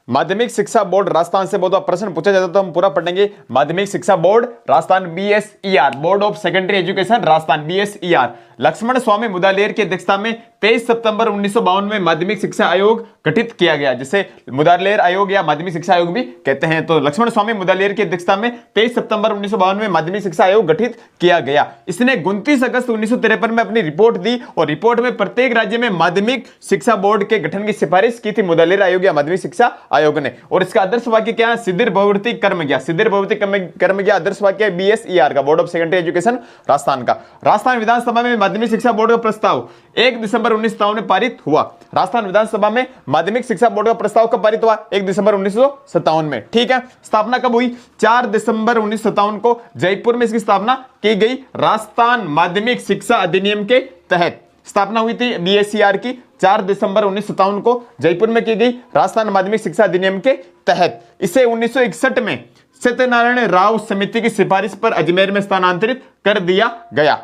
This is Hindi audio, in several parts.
माध्यमिक शिक्षा बोर्ड राजस्थान से बहुत प्रश्न पूछा जाता है, तो हम पूरा पढ़ेंगे। माध्यमिक शिक्षा board Rajasthan BSER, board of secondary education Rajasthan BSER, Lakshman Swami Mudaliar की अध्यक्षता में 23 सितंबर 1952 में माध्यमिक शिक्षा आयोग गठित किया गया, जिसे मुदालियर आयोग या माध्यमिक शिक्षा आयोग भी कहते हैं। तो लक्ष्मण स्वामी मुदालियर की अध्यक्षता में 23 सितंबर 1952 में माध्यमिक शिक्षा आयोग गठित किया गया। इसने 29 अगस्त 1953 में अपनी रिपोर्ट दी और रिपोर्ट में प्रत्येक राज्य में माध्यमिक शिक्षा बोर्ड के गठन की सिफारिश की थी मुदालियर आयोग या माध्यमिक शिक्षा आयोग ने। और इसका आदर्श वाक्य क्या है? सिद्धिर भववर्ती कर्म गया, सिद्धिर भववर्ती कर्म गया आदर्श वाक्य BSER का, board of secondary education Rajasthan का। राजस्थान विधानसभा में माध्यमिक शिक्षा बोर्ड का प्रस्ताव 1 दिसंबर 1957 में पारित हुआ। राजस्थान विधानसभा में माध्यमिक शिक्षा बोर्ड का प्रस्ताव कब पारित हुआ? 1 दिसंबर 1957 में। ठीक है। स्थापना कब हुई? 4 दिसंबर 1957 को जयपुर में इसकी स्थापना की गई। राजस्थान माध्यमिक शिक्षा अधिनियम के तहत स्थापना हुई थी BSER की 4 दिसंबर 1957 को जयपुर में की गई, राजस्थान माध्यमिक शिक्षा अधिनियम के तहत। इसे 1961 में सत्यनारायण राव समिति की सिफारिश पर अजमेर में स्थानांतरित कर दिया गया।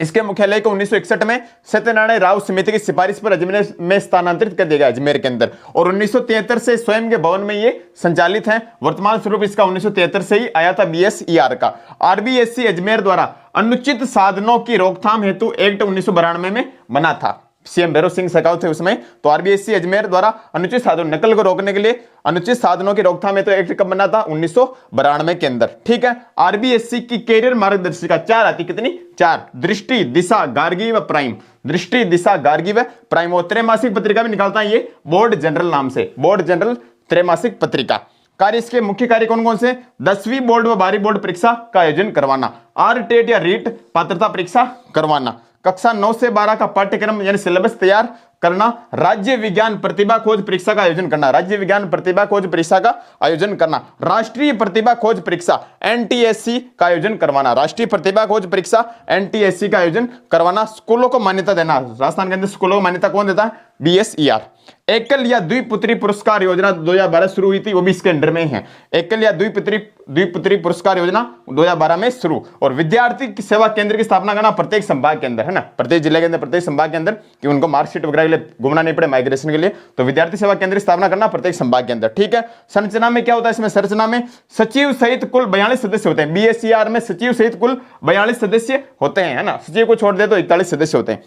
इसके मुख्यालय को 1961 में सत्यनारायण राव समिति की सिफारिश पर अजमेर में स्थानांतरित कर दिया गया, अजमेर के अंदर। और 1973 से स्वयं के भवन में ये संचालित है। वर्तमान स्वरूप इसका 1973 से ही आया था BSER का। RBSC अजमेर द्वारा अनुचित साधनों की रोकथाम हेतु एक्ट 1992 में बना था। CM भैरव सिंह शेखावत थे उसमें। तो RBSC अजमेर द्वारा अनुचित साधनों, नकल को रोकने के लिए अनुचित साधनों की रोकथाम हेतु एक्ट कब बना था? 1992 के अंदर। ठीक है। RBSC की कैरियर मार्गदर्शिका 4 आती, कितनी? 4। दृष्टि, दिशा, गार्गी व प्राइम। दृष्टि, दिशा, गार्गी व प्राइम। और त्रैमासिक पत्रिका भी निकालता है ये बोर्ड जनरल नाम से, बोर्ड जनरल त्रैमासिक पत्रिका। कार्य, इसके मुख्य कार्य कौन कौन से? 10वीं बोर्ड व 12वीं बोर्ड परीक्षा का आयोजन करवाना, RTET या रीट पात्रता परीक्षा करवाना, कक्षा 9 से 12 का पाठ्यक्रम यानी सिलेबस तैयार करना, राज्य विज्ञान प्रतिभा खोज परीक्षा का आयोजन करना, राज्य विज्ञान प्रतिभा खोज परीक्षा का आयोजन करना, राष्ट्रीय प्रतिभा खोज परीक्षा NTSC का आयोजन करवाना, राष्ट्रीय प्रतिभा खोज परीक्षा NTSC का आयोजन करवाना, स्कूलों को मान्यता देना। राजस्थान के अंदर स्कूलों को मान्यता कौन देता है? BSER। एकल या द्विपुत्री पुरस्कार योजना 2012 शुरू हुई थी, वो भी इसके अंडर में है। एकल या द्विपुत्री पुरस्कार योजना 2012 में शुरू। और विद्यार्थी सेवा केंद्र की स्थापना करना प्रत्येक संभाग के अंदर, है ना, प्रत्येक जिले के अंदर, प्रत्येक संभाग के अंदर, कि उनको मार्कशीट वगैरह के लिए घूमना नहीं पड़े माइग्रेशन के लिए। तो विद्यार्थी सेवा केंद्र की स्थापना करना प्रत्येक संभाग के अंदर। ठीक है। संरचना में क्या होता है? इसमें संरचना में सचिव सहित कुल 42 सदस्य होते हैं। BSER में सचिव सहित कुल 42 सदस्य होते हैं, है ना, सचिव को छोड़ दे तो 41 सदस्य होते हैं।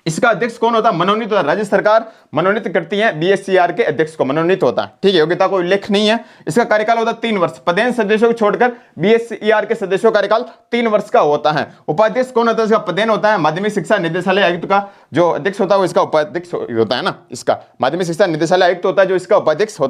इसका अध्यक्ष कौन होता है? मनोनीत होता है। राज्य सरकार मनोनीत करती है BSER के अध्यक्ष को, मनोनीत होता है। ठीक है। योग्यता को उल्लेख नहीं है। इसका कार्यकाल होता है 3 वर्ष। पदेन सदस्यों को छोड़कर BSER के सदस्यों का कार्यकाल 3 वर्ष का होता है। उपाध्यक्ष कौन होता है? इसका पदेन होता है माध्यमिक शिक्षा निदेशालय आयुक्त का जो अध्यक्ष होता है वो इसका उपाध्यक्ष होता है ना। इसका माध्यमिक शिक्षा निदेशालय आयुक्त होता है जो इसका उपाध्यक्ष होता है।